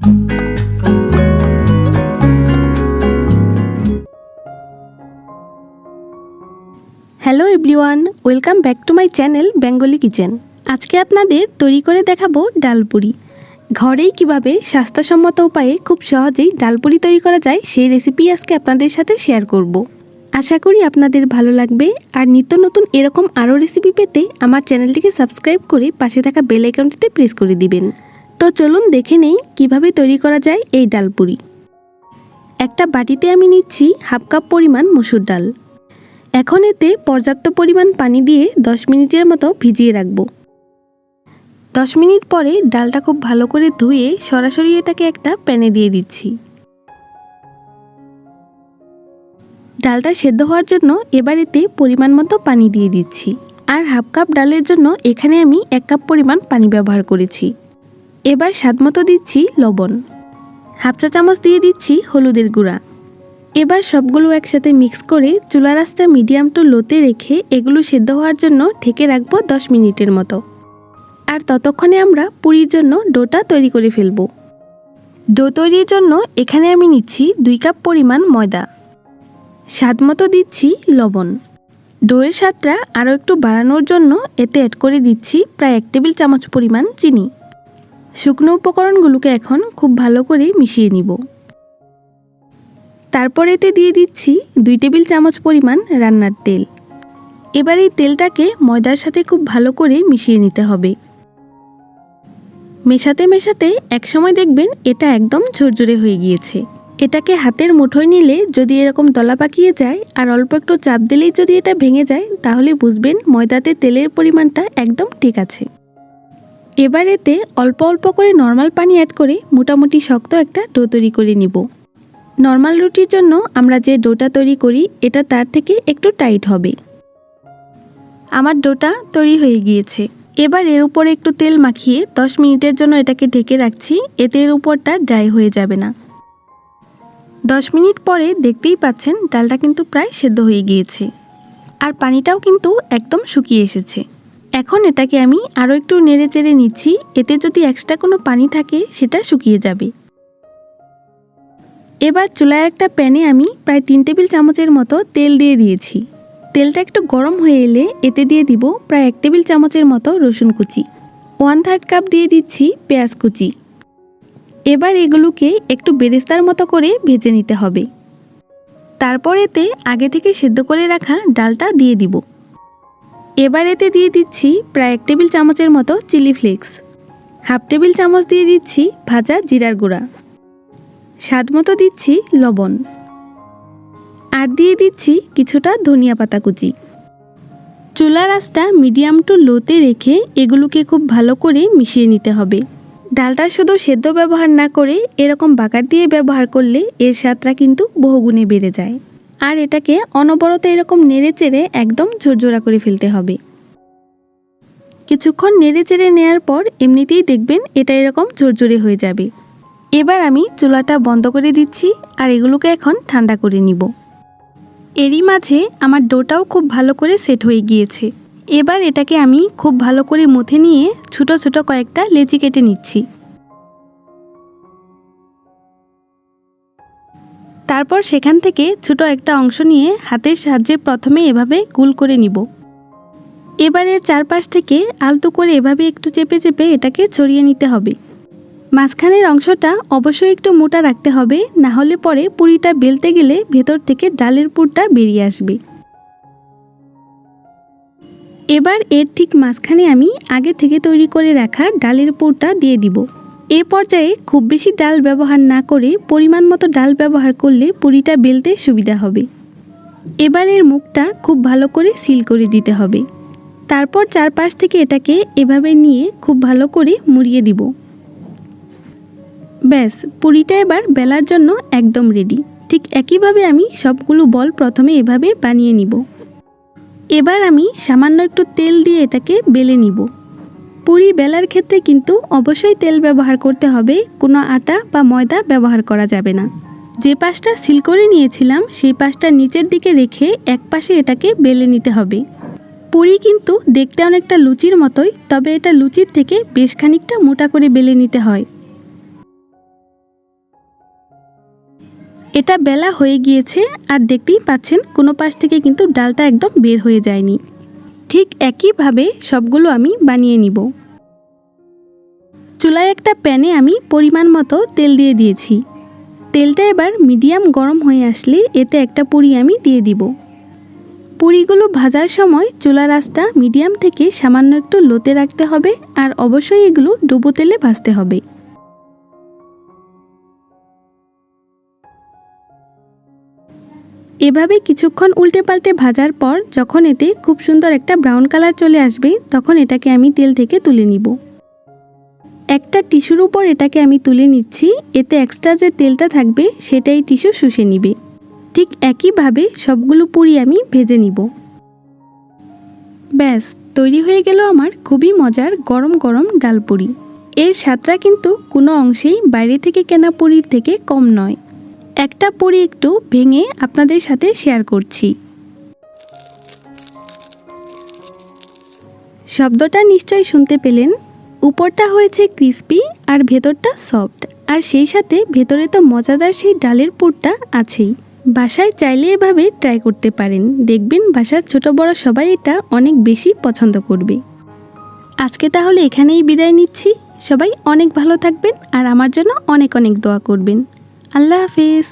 Hello everyone, welcome back to my channel Bengali kitchen. আজকে আপনাদের তৈরি করে দেখাবো ডাল পুরি। ঘরেই কিভাবে স্বাস্থ্যসম্মত উপায়ে খুব সহজেই ডাল পুরি তৈরি করা যায় সেই রেসিপি আজকে আপনাদের সাথে শেয়ার করব। আশা করি আপনাদের ভালো লাগবে। আর নিত্য নতুন এরকম আরও রেসিপি পেতে আমার চ্যানেলটিকে সাবস্ক্রাইব করে পাশে থাকা বেল আইকনটিতে প্রেস করে দিবেন। তো চলুন দেখে নেই কিভাবে তৈরি করা যায় এই ডাল পুরি। একটা বাটিতে আমি নিচ্ছি হাফ কাপ পরিমাণ মসুর ডাল। এখন এতে পর্যাপ্ত পরিমাণ পানি দিয়ে 10 মিনিটের মতো ভিজিয়ে রাখব। 10 মিনিট পরে ডালটা খুব ভালো করে ধুয়ে সরাসরি এটাকে একটা প্যানে দিয়ে দিচ্ছি। ডালটা সেদ্ধ হওয়ার জন্য এবার এতে পরিমাণ মতো পানি দিয়ে দিচ্ছি। আর হাফ কাপ ডালের জন্য এখানে আমি 1 কাপ পরিমাণ পানি ব্যবহার করেছি। এবার স্বাদমতো দিচ্ছি লবণ, হাফ চা চামচ দিয়ে দিচ্ছি হলুদের গুঁড়া। এবার সবগুলো একসাথে মিক্স করে চুলার আঁচটা মিডিয়াম টু লোতে রেখে এগুলো সেদ্ধ হওয়ার জন্য ঢেকে রাখবো 10 মিনিটের মতো। আর ততক্ষণে আমরা পুরির জন্য ডোটা তৈরি করে ফেলব। ডো তৈরির জন্য এখানে আমি নিচ্ছি 2 কাপ পরিমাণ ময়দা, স্বাদমতো দিচ্ছি লবণ। ডোয়ের স্বাদটা আরও একটু বাড়ানোর জন্য এতে অ্যাড করে দিচ্ছি প্রায় 1 টেবিল চামচ পরিমাণ চিনি। শুকনো উপকরণগুলোকে এখন খুব ভালো করে মিশিয়ে নিব। তারপর এতে দিয়ে দিচ্ছি 2 টেবিল চামচ পরিমাণ রান্নার তেল। এবার এই তেলটাকে ময়দার সাথে খুব ভালো করে মিশিয়ে নিতে হবে। মেশাতে মেশাতে একসময় দেখবেন এটা একদম ঝরঝরে হয়ে গিয়েছে। এটাকে হাতের মুঠোয় নিলে যদি এরকম দলা পাকিয়ে যায় আর অল্প একটু চাপ দিলেই যদি এটা ভেঙে যায় তাহলে বুঝবেন ময়দাতে তেলের পরিমাণটা একদম ঠিক আছে। এবার এতে অল্প অল্প করে নর্মাল পানি অ্যাড করে মোটামুটি শক্ত একটা ডো তৈরি করে নিব। নর্মাল রুটির জন্য আমরা যে ডোটা তৈরি করি এটা তার থেকে একটু টাইট হবে। আমার ডোটা তৈরি হয়ে গিয়েছে। এবার এর উপরে একটু তেল মাখিয়ে 10 মিনিটের জন্য এটাকে ঢেকে রাখছি, এতে এর উপরটা ড্রাই হয়ে যাবে না। 10 মিনিট পরে দেখতেই পাচ্ছেন ডালটা কিন্তু প্রায় সেদ্ধ হয়ে গিয়েছে আর পানিটাও কিন্তু একদম শুকিয়ে এসেছে। এখন এটাকে আমি আরও একটু নেড়ে চেড়ে নিচ্ছি, এতে যদি এক্সট্রা কোনো পানি থাকে সেটা শুকিয়ে যাবে। এবার চুলায় একটা প্যানে আমি প্রায় 3 টেবিল চামচের মতো তেল দিয়ে দিয়েছি। তেলটা একটু গরম হয়ে এলে এতে দিয়ে দিব প্রায় 1 টেবিল চামচের মতো রসুন কুচি, 1/3 কাপ দিয়ে দিচ্ছি পেঁয়াজ কুচি। এবার এগুলোকে একটু বেরেস্তার মতো করে ভেজে নিতে হবে। তারপর এতে আগে থেকে সেদ্ধ করে রাখা ডালটা দিয়ে দিব। এবার এতে দিয়ে দিচ্ছি প্রায় 1 টেবিল চামচের মতো চিলি ফ্লেক্স, হাফ টেবিল চামচ দিয়ে দিচ্ছি ভাজা জিরার গুঁড়া, স্বাদমতো দিচ্ছি লবণ আর দিয়ে দিচ্ছি কিছুটা ধনিয়া পাতা কুচি। চুলার আঁচটা মিডিয়াম টু লোতে রেখে এগুলোকে খুব ভালো করে মিশিয়ে নিতে হবে। ডালটা শুধু সেদ্ধ ব্যবহার না করে এরকম বাগার দিয়ে ব্যবহার করলে এর স্বাদটা কিন্তু বহুগুণে বেড়ে যায়। আর এটাকে অনবরত এরকম নেড়ে চেড়ে একদম ঝরঝরা করে ফেলতে হবে। কিছুক্ষণ নেড়ে চেড়ে নেওয়ার পর এমনিতেই দেখবেন এটা এরকম ঝরঝরে হয়ে যাবে। এবার আমি চুলাটা বন্ধ করে দিচ্ছি আর এগুলোকে এখন ঠান্ডা করে নিব। এরই মাঝে আমার ডোটাও খুব ভালো করে সেট হয়ে গিয়েছে। এবার এটাকে আমি খুব ভালো করে মথে নিয়ে ছোট ছোট কয়েকটা লেচি কেটে নিচ্ছি। তারপর সেখান থেকে ছোট একটা অংশ নিয়ে হাতের সাহায্যে প্রথমে এভাবে গোল করে নিব। এবার এর চারপাশ থেকে আলতো করে এভাবে একটু চেপে চেপে এটাকে ছড়িয়ে নিতে হবে। মাঝখানের অংশটা অবশ্যই একটু মোটা রাখতে হবে, না হলে পরে পুরিটা বেলতে গেলে ভেতর থেকে ডালের পুরটা বেরিয়ে আসবে। এবার এর ঠিক মাঝখানে আমি আগে থেকে তৈরি করে রাখা ডালের পুরটা দিয়ে দিব। এ পর্যায়ে খুব বেশি ডাল ব্যবহার না করে পরিমাণ মতো ডাল ব্যবহার করলে পুরিটা বেলতে সুবিধা হবে। এবার এর মুখটা খুব ভালো করে সিল করে দিতে হবে। তারপর চারপাশ থেকে এটাকে এভাবে নিয়ে খুব ভালো করে মুড়িয়ে দিব। ব্যাস, পুরিটা এবার বেলার জন্য একদম রেডি। ঠিক একইভাবে আমি সবগুলো বল প্রথমে এভাবে বানিয়ে নিব। এবার আমি সামান্য একটু তেল দিয়ে এটাকে বেলে নিব। পুরি বেলার ক্ষেত্রে কিন্তু অবশ্যই তেল ব্যবহার করতে হবে, কোনো আটা বা ময়দা ব্যবহার করা যাবে না। যে পাশটা সিল করে নিয়েছিলাম সেই পাশটা নিচের দিকে রেখে এক পাশে এটাকে বেলে নিতে হবে। পুরি কিন্তু দেখতে অনেকটা লুচির মতোই, তবে এটা লুচির থেকে বেশ খানিকটা মোটা করে বেলে নিতে হয়। এটা বেলা হয়ে গিয়েছে আর দেখতেই পাচ্ছেন কোনো পাশ থেকে কিন্তু ডালটা একদম বের হয়ে যায়নি। ঠিক একইভাবে সবগুলো আমি বানিয়ে নিব। চুলায় একটা প্যানে আমি পরিমাণ মতো তেল দিয়ে দিয়েছি। তেলটা এবার মিডিয়াম গরম হয়ে আসলে এতে একটা পুরি আমি দিয়ে দিব। পুরিগুলো ভাজার সময় চুলার আঁচটা মিডিয়াম থেকে সামান্য একটু লোতে রাখতে হবে, আর অবশ্যই এগুলো ডুবো তেলে ভাজতে হবে। এভাবে কিছুক্ষণ উল্টে পাল্টে ভাজার পর যখন এতে খুব সুন্দর একটা ব্রাউন কালার চলে আসবে, তখন এটাকে আমি তেল থেকে তুলে নিব। একটা টিস্যুর উপর এটাকে আমি তুলে নিচ্ছি, এতে এক্সট্রা যে তেলটা থাকবে সেটাই টিস্যু শুষে নিবে। ঠিক একইভাবে সবগুলো পুরি আমি ভেজে নিব। ব্যাস, তৈরি হয়ে গেল আমার খুবই মজার গরম গরম ডাল পুরি। এর স্বাদটা কিন্তু কোনো অংশেই বাইরে থেকে কেনা পুরির থেকে কম নয়। একটা পুরি একটু ভেঙে আপনাদের সাথে শেয়ার করছি। শব্দটা নিশ্চয়ই শুনতে পেলেন। উপরটা হয়েছে ক্রিস্পি আর ভেতরটা সফট, আর সেই সাথে ভেতরে তো মজাদার সেই ডালের পুরটা আছেই। বাসায় চাইলে এভাবে ট্রাই করতে পারেন, দেখবেন বাসার ছোট বড় সবাই এটা অনেক বেশি পছন্দ করবে। আজকে তাহলে এখানেই বিদায় নিচ্ছি। সবাই অনেক ভালো থাকবেন আর আমার জন্য অনেক অনেক দোয়া করবেন। আল্লাহ হাফেজ।